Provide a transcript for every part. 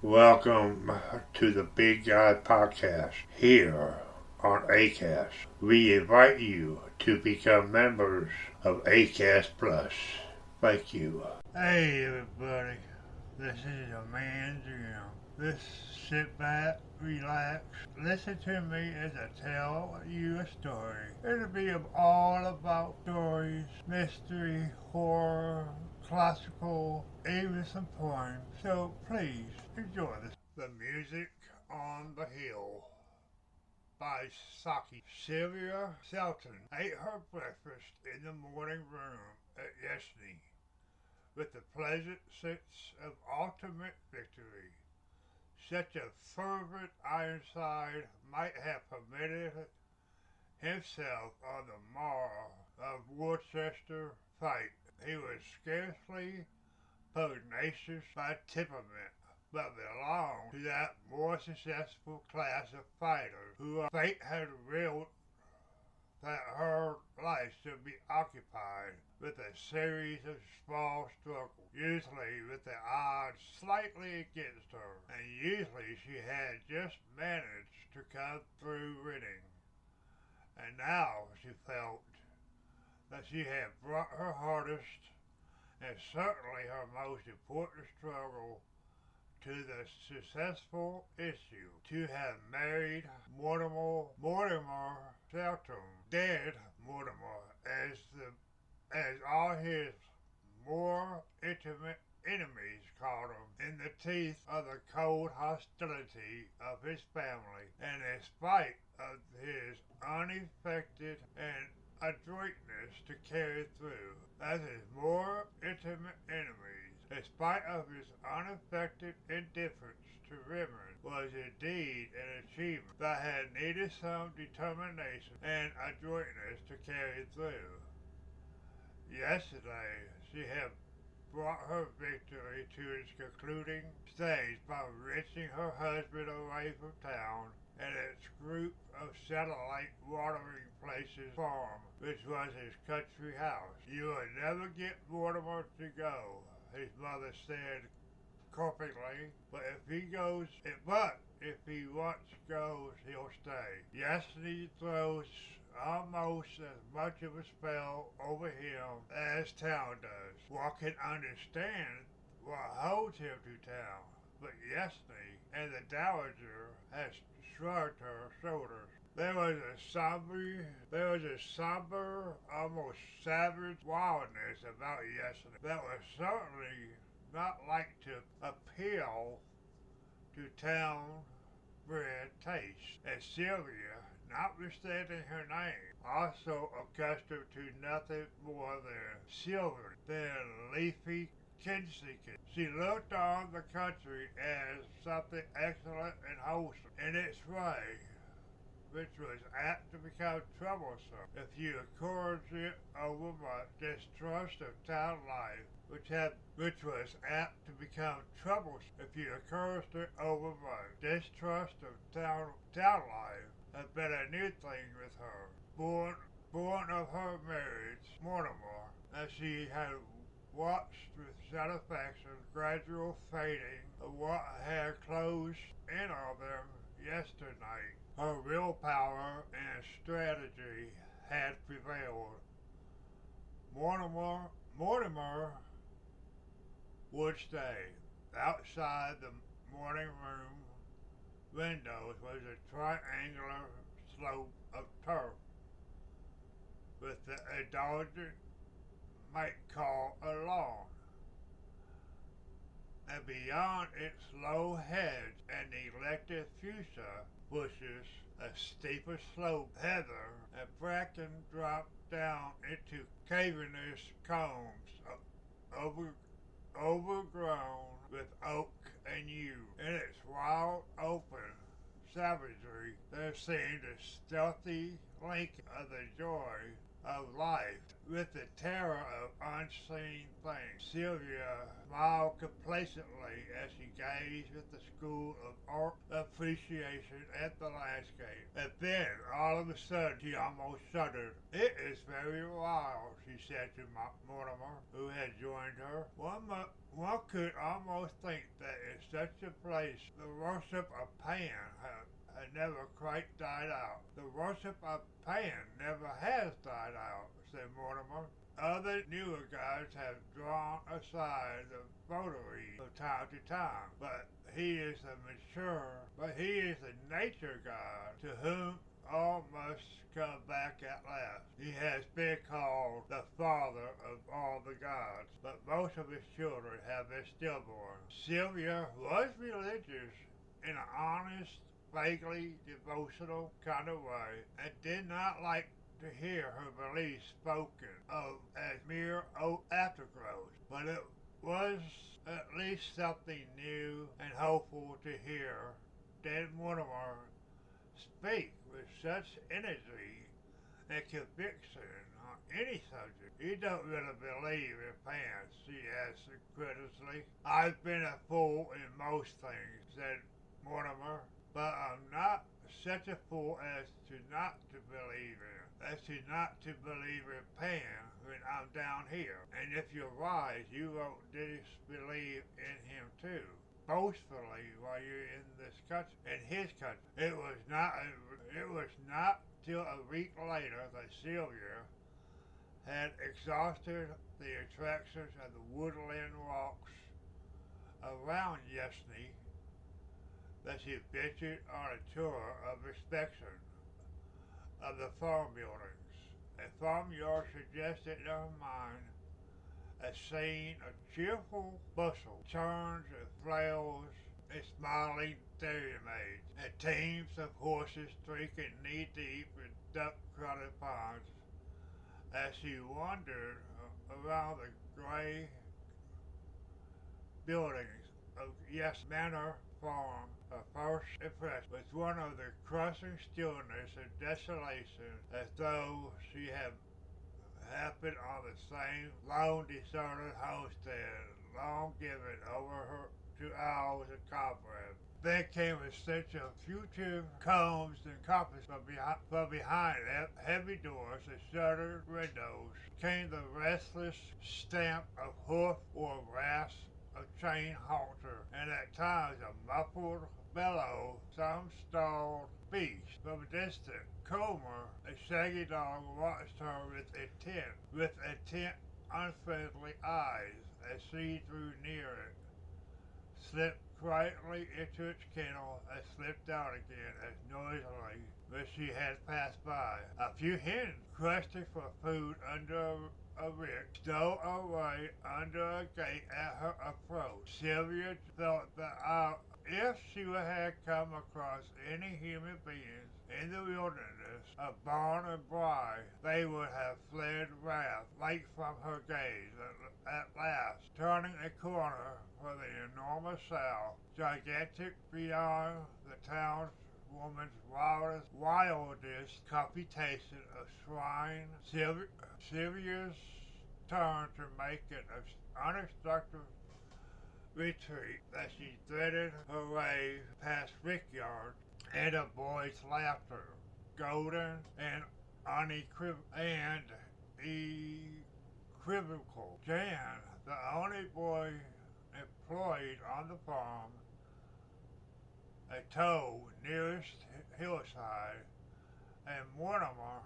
Welcome to the Big Guy Podcast here on ACAST. We invite you to become members of ACAST Plus. Thank you. Hey everybody, this is your man Jim. Just sit back, relax, listen to me as I tell you a story. It'll be all about stories, mystery, horror, classical, even some poems. So please enjoy this. The Music on the Hill by Saki. Sylvia Selton ate her breakfast in the morning room at Yesney with the pleasant sense of ultimate victory. Such a fervent Ironside might have permitted himself on the morrow of Worcester fight. He was scarcely pugnacious by temperament, but belonged to that more successful class of fighters who fate had willed that her life should be occupied with a series of small struggles, usually with the odds slightly against her, and usually she had just managed to come through winning. And now she felt that she had brought her hardest and certainly her most important struggle to the successful issue, to have married Mortimer Shelton, dead Mortimer, as all his more intimate enemies called him, in the teeth of the cold hostility of his family, and in spite of his unaffected and adroitness to carry through, as his more intimate enemies, in spite of his unaffected indifference to women, was indeed an achievement that had needed some determination and adroitness to carry through. Yesterday she had brought her victory to its concluding stage by wrenching her husband away from town and its group of satellite watering places farm, which was his country house. You will never get Mortimer to go, his mother said corporately, but if he once goes, he'll stay. Yesterday throws almost as much of a spell over him as town does. One can understand what holds him to town, but yesterday, and the Dowager has shrugged her shoulders. There was a somber, almost savage wildness about yesterday that was certainly not like to appeal to town-bred taste, and Sylvia, notwithstanding her name, also accustomed to nothing more than silver, than leafy Kensington. She looked on the country as something excellent and wholesome in its way, which was apt to become troublesome if you encouraged it over much. Distrust of town life, which was apt to become troublesome if you encouraged it over much. Distrust of town life had been a new thing with her, born of her marriage, Mortimer, as she had watched with satisfaction gradual fading of what had closed in on them yesternight. Her willpower and strategy had prevailed. Mortimer would stay. Outside the morning room windows was a triangular slope of turf, with the indulgent might call a lawn, and beyond its low hedge and neglected fuchsia bushes, a steeper slope, heather and bracken dropped down into cavernous combs overgrown with oak and yew. In its wild, open savagery there seemed a stealthy link of the joy of life with the terror of unseen things. Sylvia smiled complacently as she gazed with the school of art appreciation at the landscape. And then, all of a sudden, she almost shuddered. "It is very wild," she said to Mortimer, who had joined her. One could almost think that in such a place the worship of Pan had never quite died out. "The worship of Pan never has died out," said Mortimer. "Other newer gods have drawn aside the votaries from time to time, but he is the nature god to whom all must come back at last. He has been called the father of all the gods, but most of his children have been stillborn." Sylvia was religious in an honest, vaguely devotional kind of way, and did not like to hear her beliefs spoken of as mere old aftergrowths, but it was at least something new and hopeful to hear Dan Mortimer speak with such energy and conviction on any subject. "You don't really believe in pants," she asked critically. "I've been a fool in most things," said Mortimer, "but I'm not such a fool as not to believe in Pan when I'm down here. And if you're wise, you won't disbelieve in him too, boastfully, while you're in his country." It was not till a week later that Sylvia had exhausted the attractions of the woodland walks around Yesney that she ventured on a tour of inspection of the farm buildings. A farmyard suggested in her mind a scene of cheerful bustle, turns and flails, and smiling dairymaids, and teams of horses drinking knee-deep in duck-crowded ponds. As she wandered around the gray buildings of Yes Manor Farm, her first impression was one of the crushing stillness and desolation, as though she had happened on the same lone deserted homestead long given over to owls and cobwebs. Then came a sense of fugitive combs and compasses from behind heavy doors and shuttered windows. Came the restless stamp of hoof or rasp of chain halter, and at times a muffled bellow some stalled beast. From a distant Comer, a shaggy dog, watched her with intent, unfriendly eyes as she drew near it, slipped quietly into its kennel, and slipped out again as noisily as she had passed by. A few hens, questing for food under a rick, stole away under a gate at her approach. Sylvia thought that if she had come across any human beings in the wilderness of barn and brae, they would have fled wrath late from her gaze. At last, turning a corner for the enormous sow, gigantic beyond the townswoman's wildest computation of swine, Sylvia's turned to make an unobstructed retreat as she threaded her way past rickyard and a boy's laughter, golden and equivocal. Jan, the only boy employed on the farm, a toe nearest hillside, and Mortimer,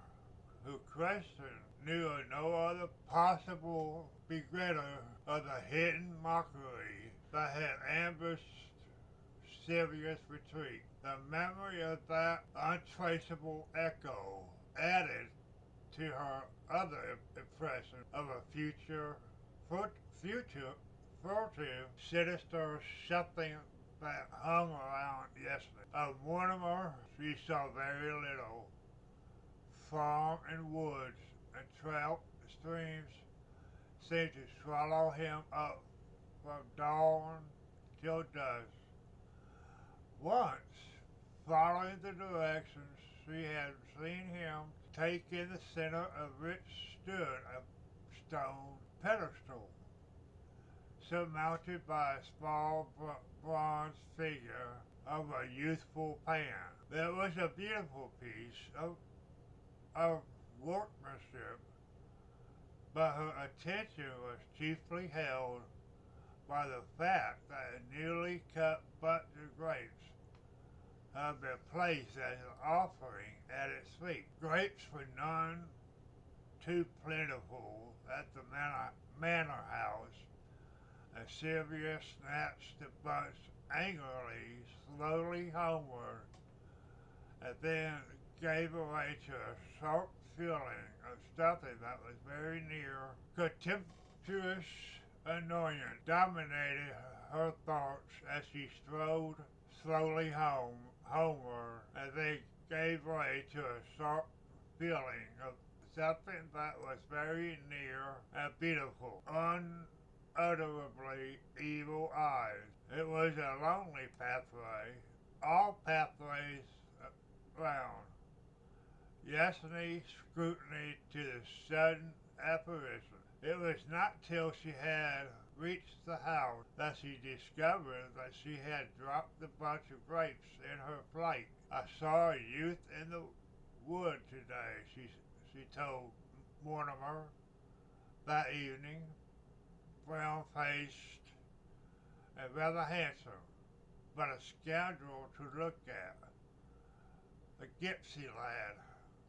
who questioned, knew of no other possible begetter of the hidden mockery that had ambushed Sylvia's retreat. The memory of that untraceable echo added to her other impression of a furtive, sinister something that hung around yesterday. Of Mortimer, she saw very little. Farm and woods and trout streams seemed to swallow him up from dawn till dusk. Once, following the directions she had seen him take in the center of which stood a stone pedestal, surmounted by a small bronze figure of a youthful Pan. It was a beautiful piece of workmanship, but her attention was chiefly held by the fact that a newly cut bunch of grapes had been placed as an offering at its feet. Grapes were none too plentiful at the manor house, and Sylvia snatched the bunch angrily, slowly homeward, and then gave way to a sharp feeling of something that was very near. Contemptuous annoyance dominated her thoughts as she strode slowly homeward, and then gave way to a sharp feeling of something that was very near and beautiful, unutterably evil eyes. It was a lonely pathway, all pathways round. Yesterday's scrutiny to the sudden apparition. It was not till she had reached the house that she discovered that she had dropped the bunch of grapes in her flight. I saw a youth in the wood today, she told Mortimer that evening, brown-faced and rather handsome, but a scoundrel to look at. A gypsy lad,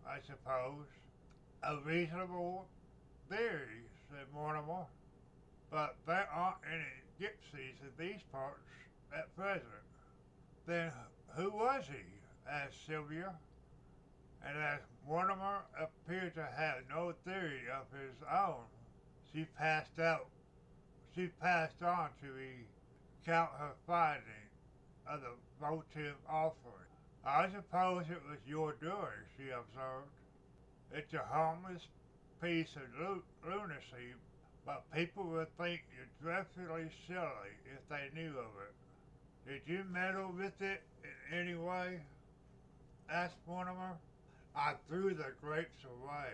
I suppose. A reasonable theory, said Mortimer, but there aren't any gypsies in these parts at present. Then who was he? Asked Sylvia, and as Mortimer appeared to have no theory of his own, she passed on to recount her finding of the votive offering. I suppose it was your doing, she observed. It's a harmless piece of lunacy, but people would think you dreadfully silly if they knew of it. Did you meddle with it in any way? Asked Mortimer. I threw the grapes away.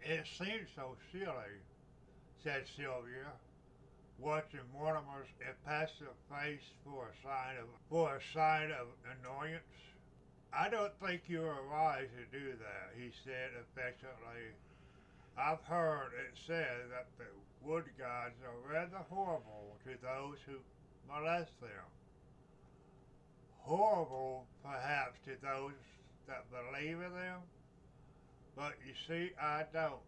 It seemed so silly, said Sylvia, watching Mortimer's impassive face for a sign of annoyance. I don't think you are wise to do that, he said affectionately. I've heard it said that the wood gods are rather horrible to those who molest them. Horrible, perhaps, to those that believe in them? But you see, I don't,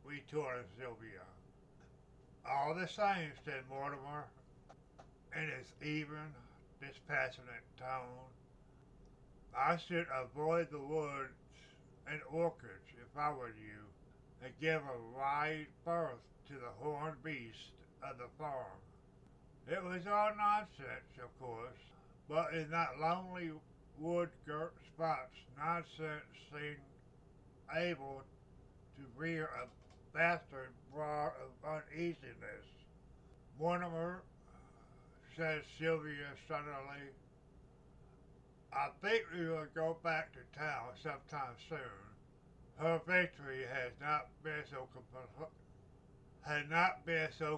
retorted Sylvia. All the same, said Mortimer, in his even, dispassionate tone, I should avoid the woods and orchards if I were you, and give a wide berth to the horned beast of the farm. It was all nonsense, of course, but in that lonely wood-girt spot, nonsense seemed able to rear a bastard brood of uneasiness. Mortimer, said Sylvia suddenly, I think we will go back to town sometime soon. Her victory has not been so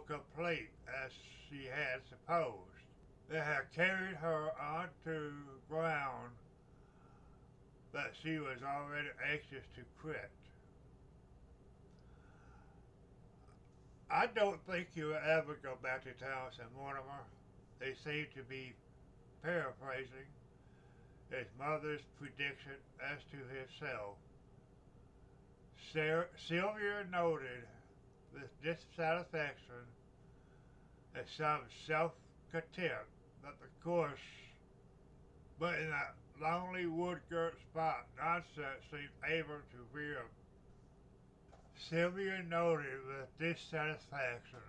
complete as she had supposed. They had carried her onto ground that she was already anxious to quit. I don't think you will ever go back to town, said Mortimer. They seemed to be paraphrasing his mother's prediction as to himself. Sylvia noted with dissatisfaction and some self-contempt that the course, but in that lonely wood-girt spot, nonsense seemed able to rear. Sylvia noted with dissatisfaction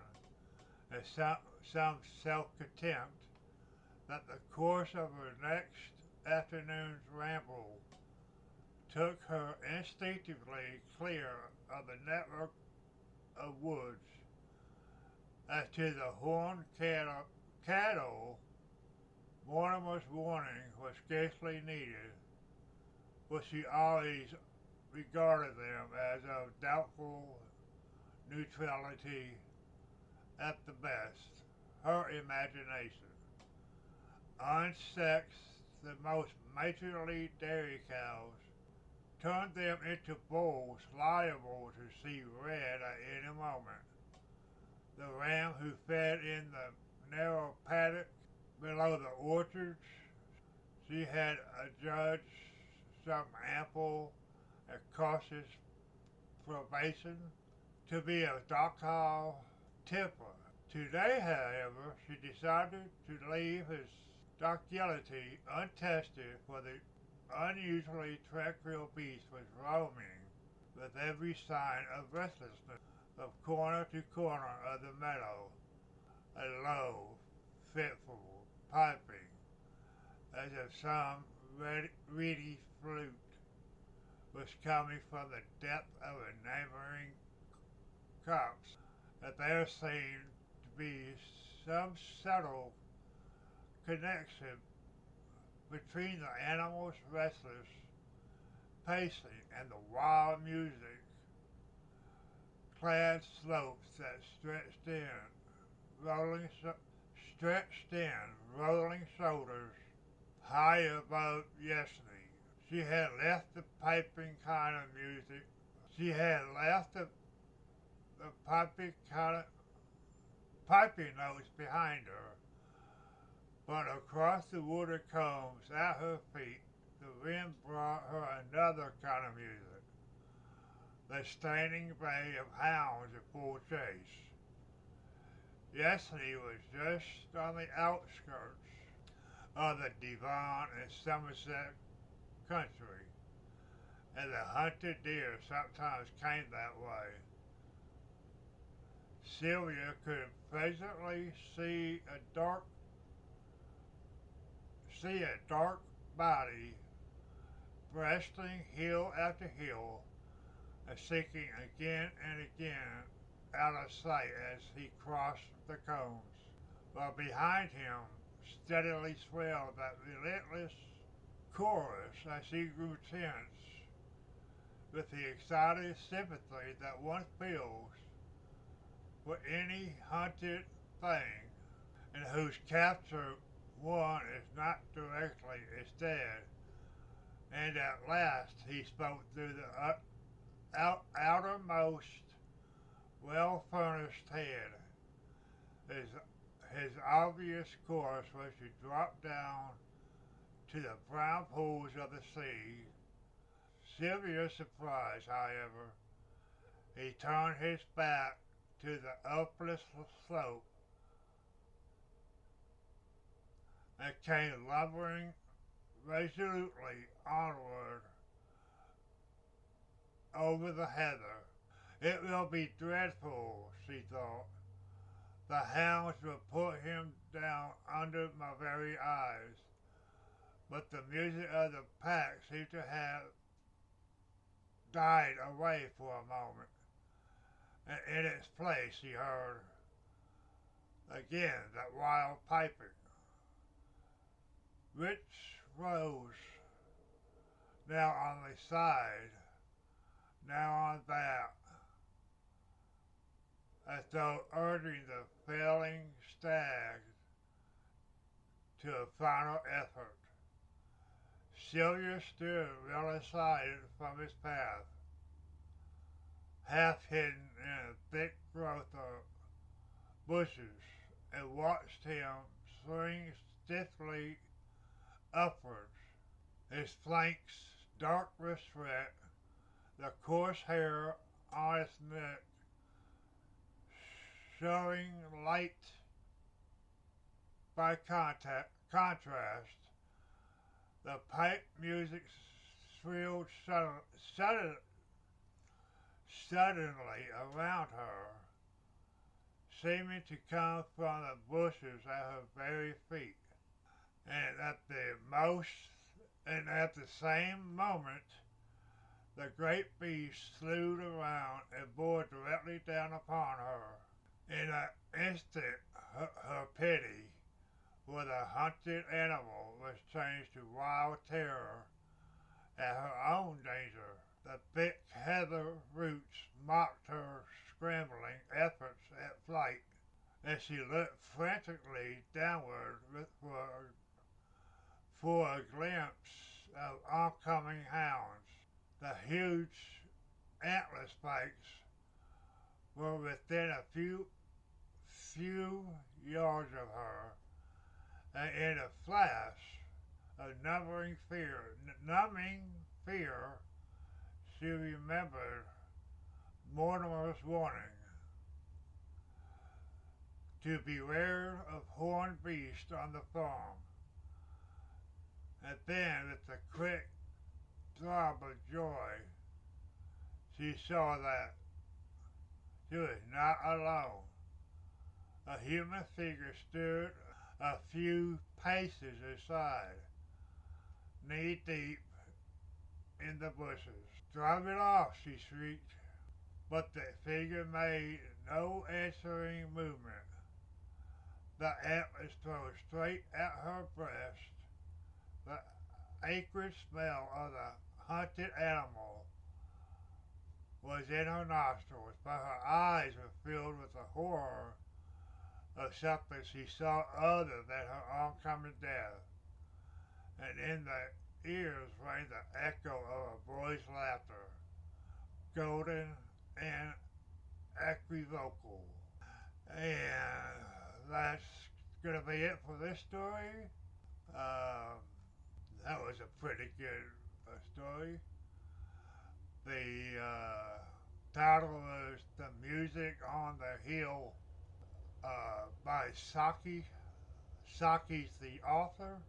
and some self-contempt that the course of her next afternoon's ramble took her instinctively clear of the network of woods. As to the horned cattle, Mortimer's warning was scarcely needed. but she always regarded them as of doubtful neutrality at the best. Her imagination unsexed the most matronly dairy cows, turned them into bulls liable to see red at any moment. The ram who fed in the narrow paddock below the orchards, she had adjudged some ample and cautious probation to be a docile temper. Today, however, she decided to leave his docility untested, for the unusually tranquil beast was roaming with every sign of restlessness from corner to corner of the meadow, a low, fitful piping, as if some reedy flute was coming from the depth of a neighboring copse, that there seemed to be some subtle connection between the animal's restless pacing and the wild music clad slopes that rolling, rolling shoulders high above yesterday. She had left the piping kind of music. She had left the piping notes behind her, but across the wooded combs at her feet, the wind brought her another kind of music, the straining bay of hounds in full chase. Yesterday was just on the outskirts of the Devon and Somerset country, and the hunted deer sometimes came that way. Sylvia could presently see a dark body breasting hill after hill and sinking again and again out of sight as he crossed the combs, while behind him steadily swelled that relentless chorus as he grew tense with the excited sympathy that one feels for any hunted thing in whose capture one is not directly instead. And at last he spoke through the outermost well-furnished head. His obvious course was to drop down to the brown pools of the sea. Sylvia's surprise, however, he turned his back to the uplifted slope and came lumbering resolutely onward over the heather. It will be dreadful, she thought. The hounds will put him down under my very eyes. But the music of the pack seemed to have died away for a moment, and in its place she heard again that wild piping, which rose now on the side, now on that, as though urging the failing stag to a final effort. Sylvia stood well aside from his path, half hidden in a thick growth of bushes, and watched him swing stiffly upwards, his flanks dark with sweat, the coarse hair on his neck showing light by contrast. The pipe music shrilled suddenly around her, seeming to come from the bushes at her very feet, and at the same moment the great beast slewed around and bore directly down upon her. In an instant her pity for the hunted animal was changed to wild terror at her own danger. The thick heather roots mocked her scrambling efforts at flight as she looked frantically downward for a glimpse of oncoming hounds. The huge antler spikes were within a few yards of her, and in a flash of numbing fear, she remembered Mortimer's warning to beware of horned beasts on the farm. And then, with a quick throb of joy, she saw that she was not alone. A human figure stood a few paces aside, knee deep in the bushes. "Drive it off!" she shrieked, but the figure made no answering movement. The antlers thrown straight at her breast, the acrid smell of the hunted animal was in her nostrils, but her eyes were filled with the horror of something she saw other than her oncoming death, and in the ears rang the echo of a boy's laughter, golden and equivocal. And that's gonna be it for this story. That was a pretty good story. The title was "The Music on the Hill" by Saki. Saki's the author.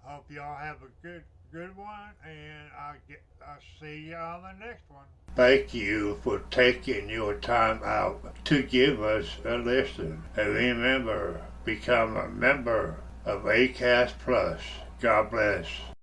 Hope y'all have a good one, and I'll see you on the next one. Thank you for taking your time out to give us a listen. And remember, become a member of ACAST Plus. God bless.